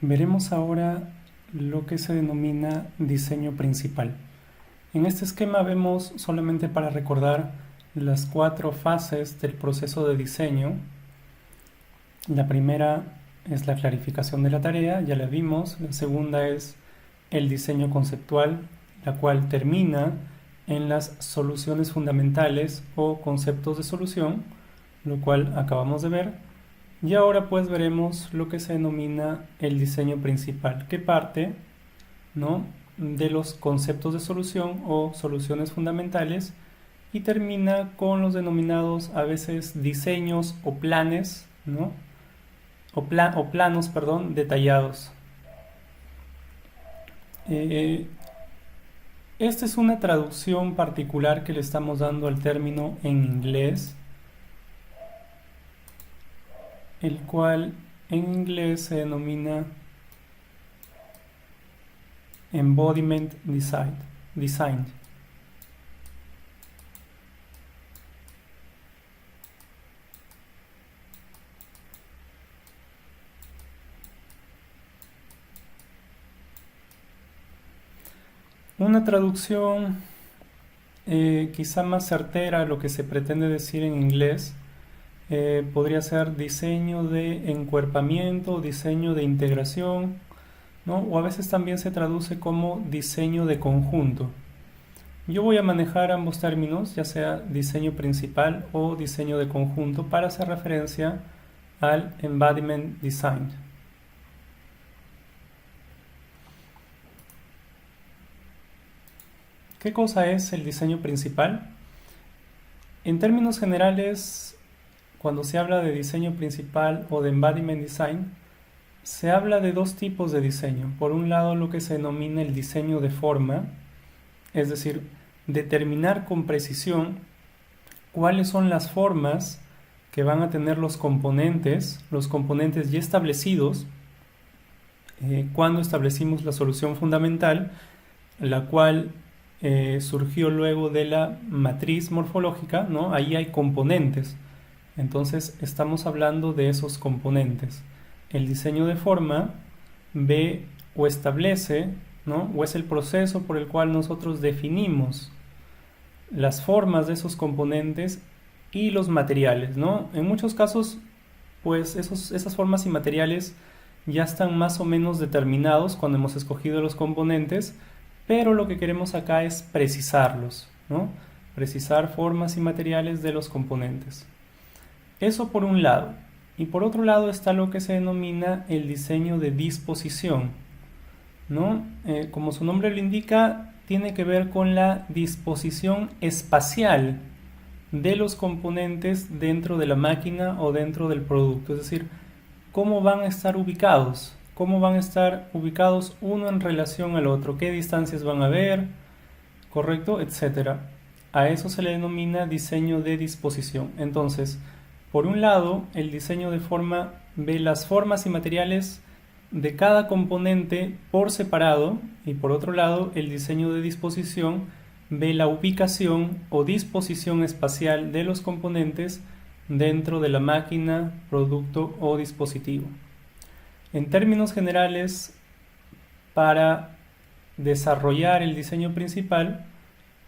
Veremos ahora lo que se denomina diseño principal. En este esquema vemos, solamente para recordar, las 4 fases del proceso de diseño. La primera es la clarificación de la tarea, ya la vimos. La segunda es el diseño conceptual, la cual termina en las soluciones fundamentales o conceptos de solución, lo cual acabamos de ver. Y ahora pues veremos lo que se denomina el diseño principal, que parte, ¿no?, de los conceptos de solución o soluciones fundamentales y termina con los denominados a veces diseños o planes, ¿no?, o planos, perdón, detallados. Esta es una traducción particular que le estamos dando al término en inglés, el cual en inglés se denomina Embodiment Design. Una traducción quizá más certera a lo que se pretende decir en inglés podría ser diseño de encuerpamiento, diseño de integración, ¿no? O a veces también se traduce como diseño de conjunto. Yo voy a manejar ambos términos, ya sea diseño principal o diseño de conjunto, para hacer referencia al Embodiment Design. ¿Qué cosa es el diseño principal? En términos generales, cuando se habla de diseño principal o de Embodiment Design, se habla de dos tipos de diseño. Por un lado, lo que se denomina el diseño de forma, es decir, determinar con precisión cuáles son las formas que van a tener los componentes ya establecidos cuando establecimos la solución fundamental, la cual surgió luego de la matriz morfológica, ¿no? Ahí hay componentes. Entonces estamos hablando de esos componentes. El diseño de forma ve o establece, ¿no?, o es el proceso por el cual nosotros definimos las formas de esos componentes y los materiales, ¿no? En muchos casos, pues esas formas y materiales ya están más o menos determinados cuando hemos escogido los componentes, pero lo que queremos acá es precisarlos, ¿no? Precisar formas y materiales de los componentes. Eso por un lado. Y por otro lado está lo que se denomina el diseño de disposición, ¿no? Como su nombre lo indica, tiene que ver con la disposición espacial de los componentes dentro de la máquina o dentro del producto. Es decir, cómo van a estar ubicados, uno en relación al otro, qué distancias van a haber, correcto, etcétera. A eso se le denomina diseño de disposición. Entonces, por un lado, el diseño de forma ve las formas y materiales de cada componente por separado, y por otro lado, el diseño de disposición ve la ubicación o disposición espacial de los componentes dentro de la máquina, producto o dispositivo. En términos generales, para desarrollar el diseño principal,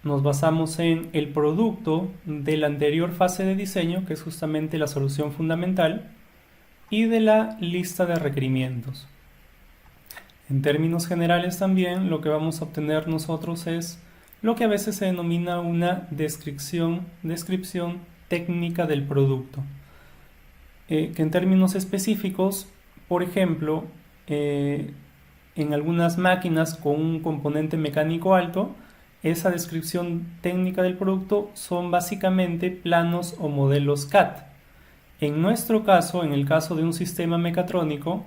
nos basamos en el producto de la anterior fase de diseño, que es justamente la solución fundamental, y de la lista de requerimientos. En términos generales también, lo que vamos a obtener nosotros es lo que a veces se denomina una descripción técnica del producto. Que en términos específicos, por ejemplo, en algunas máquinas con un componente mecánico alto, esa descripción técnica del producto son básicamente planos o modelos CAD. En nuestro caso, en el caso de un sistema mecatrónico,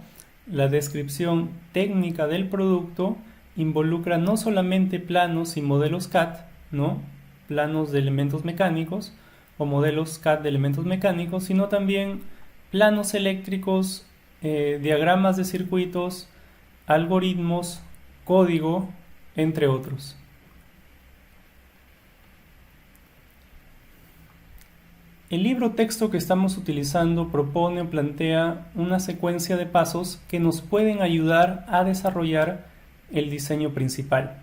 la descripción técnica del producto involucra no solamente planos y modelos CAD, ¿no?, planos de elementos mecánicos o modelos CAD de elementos mecánicos, sino también planos eléctricos, diagramas de circuitos, algoritmos, código, entre otros. El libro texto que estamos utilizando propone o plantea una secuencia de pasos que nos pueden ayudar a desarrollar el diseño principal,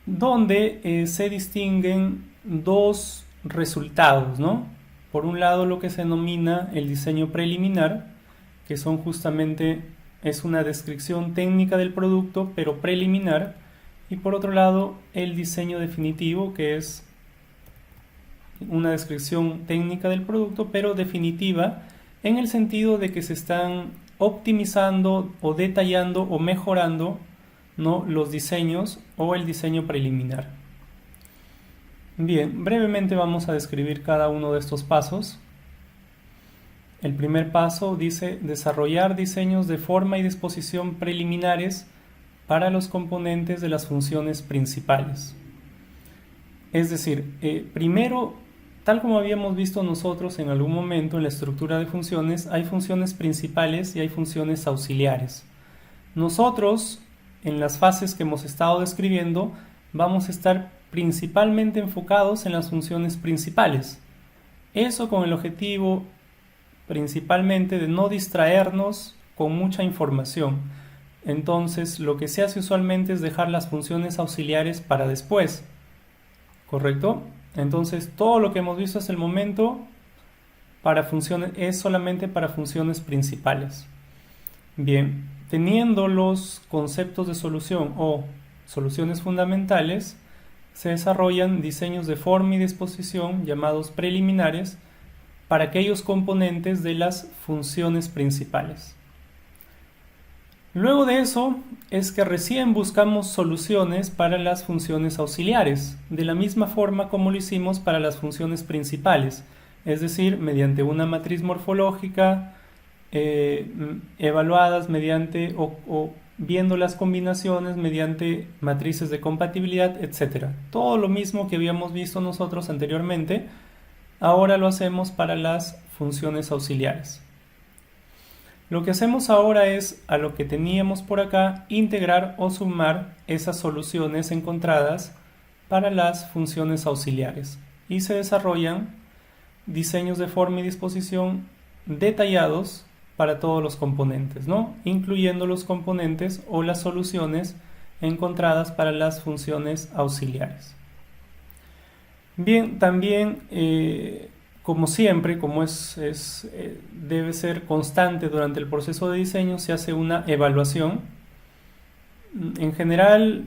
donde se distinguen dos resultados, ¿no? Por un lado, lo que se denomina el diseño preliminar, que son justamente, es una descripción técnica del producto, pero preliminar, y por otro lado, el diseño definitivo, que es una descripción técnica del producto, pero definitiva, en el sentido de que se están optimizando o detallando o mejorando, ¿no?, los diseños o el diseño preliminar. Bien, brevemente vamos a describir cada uno de estos pasos. El primer paso dice desarrollar diseños de forma y disposición preliminares para los componentes de las funciones principales. Es decir, primero, tal como habíamos visto nosotros en algún momento en la estructura de funciones, hay funciones principales y hay funciones auxiliares. Nosotros, en las fases que hemos estado describiendo, vamos a estar principalmente enfocados en las funciones principales. Eso con el objetivo principalmente de no distraernos con mucha información. Entonces, lo que se hace usualmente es dejar las funciones auxiliares para después. ¿Correcto? Entonces, todo lo que hemos visto hasta el momento para funciones, es solamente para funciones principales. Bien, teniendo los conceptos de solución o soluciones fundamentales, se desarrollan diseños de forma y disposición llamados preliminares para aquellos componentes de las funciones principales. Luego de eso es que recién buscamos soluciones para las funciones auxiliares, de la misma forma como lo hicimos para las funciones principales, es decir, mediante una matriz morfológica, evaluadas mediante o viendo las combinaciones mediante matrices de compatibilidad, etc. Todo lo mismo que habíamos visto nosotros anteriormente, ahora lo hacemos para las funciones auxiliares. Lo que hacemos ahora es, a lo que teníamos por acá, integrar o sumar esas soluciones encontradas para las funciones auxiliares. Y se desarrollan diseños de forma y disposición detallados para todos los componentes, ¿no?, incluyendo los componentes o las soluciones encontradas para las funciones auxiliares. Bien, también como siempre, como debe ser constante durante el proceso de diseño, se hace una evaluación, en general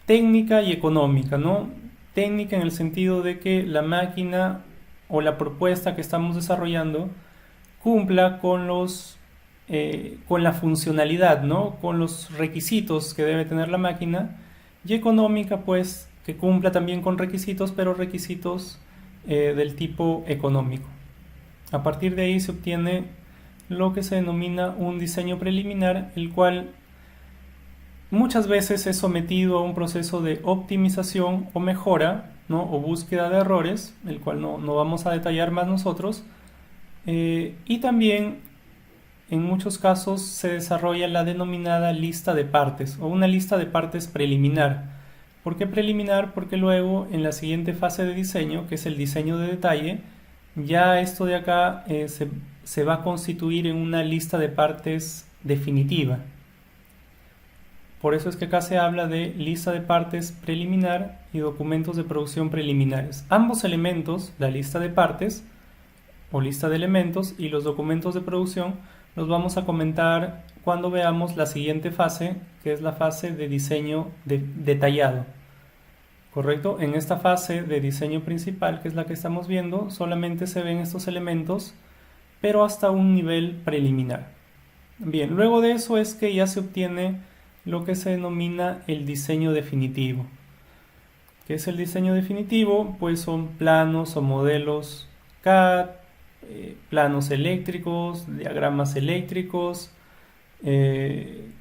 técnica y económica, ¿no? Técnica en el sentido de que la máquina o la propuesta que estamos desarrollando cumpla con la funcionalidad, ¿no?, con los requisitos que debe tener la máquina, y económica, pues, que cumpla también con requisitos, pero requisitos del tipo económico. A partir de ahí se obtiene lo que se denomina un diseño preliminar, el cual muchas veces es sometido a un proceso de optimización o mejora, ¿no?, o búsqueda de errores, el cual no vamos a detallar más nosotros, y también en muchos casos se desarrolla la denominada lista de partes o una lista de partes preliminar. ¿Por qué preliminar? Porque luego en la siguiente fase de diseño, que es el diseño de detalle, ya esto de acá se va a constituir en una lista de partes definitiva. Por eso es que acá se habla de lista de partes preliminar y documentos de producción preliminares. Ambos elementos, la lista de partes o lista de elementos y los documentos de producción, los vamos a comentar cuando veamos la siguiente fase, que es la fase de diseño detallado. ¿Correcto? En esta fase de diseño principal, que es la que estamos viendo, solamente se ven estos elementos, pero hasta un nivel preliminar. Bien, luego de eso es que ya se obtiene lo que se denomina el diseño definitivo. ¿Qué es el diseño definitivo? Pues son planos o modelos CAD, planos eléctricos, diagramas eléctricos,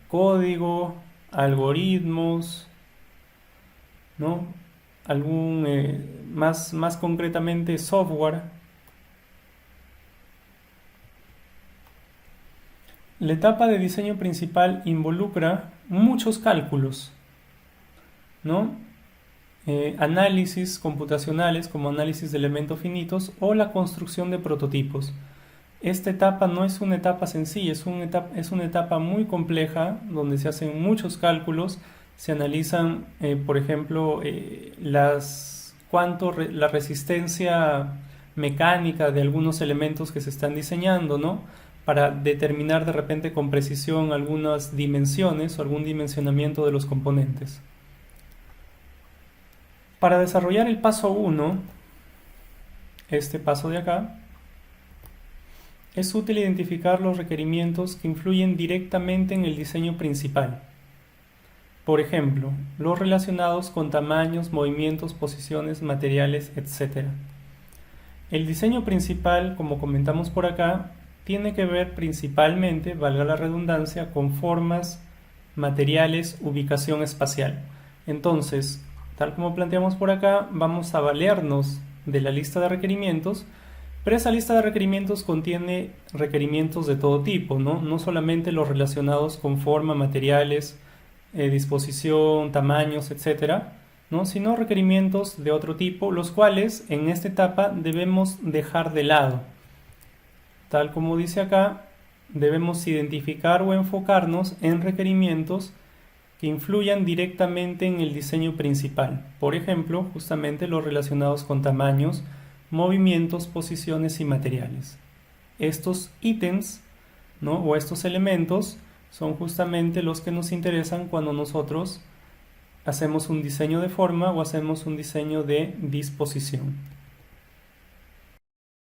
código, algoritmos, ¿no?, más concretamente software. La etapa de diseño principal involucra muchos cálculos, ¿no? análisis computacionales como análisis de elementos finitos o la construcción de prototipos. Esta etapa no es una etapa sencilla, es una etapa muy compleja donde se hacen muchos cálculos, se analizan, por ejemplo, la resistencia mecánica de algunos elementos que se están diseñando, ¿no? Para determinar de repente con precisión algunas dimensiones o algún dimensionamiento de los componentes. Para desarrollar el paso 1, este paso de acá, es útil identificar los requerimientos que influyen directamente en el diseño principal. Por ejemplo, los relacionados con tamaños, movimientos, posiciones, materiales, etc. El diseño principal, como comentamos por acá, tiene que ver principalmente, valga la redundancia, con formas, materiales, ubicación espacial. Entonces, tal como planteamos por acá, vamos a valernos de la lista de requerimientos, pero esa lista de requerimientos contiene requerimientos de todo tipo, ¿no? No solamente los relacionados con forma, materiales, disposición, tamaños, etcétera, ¿no? Sino requerimientos de otro tipo, los cuales en esta etapa debemos dejar de lado. Tal como dice acá, debemos identificar o enfocarnos en requerimientos que influyan directamente en el diseño principal. Por ejemplo, justamente los relacionados con tamaños, movimientos, posiciones y materiales. Estos ítems, ¿no? O estos elementos son justamente los que nos interesan cuando nosotros hacemos un diseño de forma o hacemos un diseño de disposición.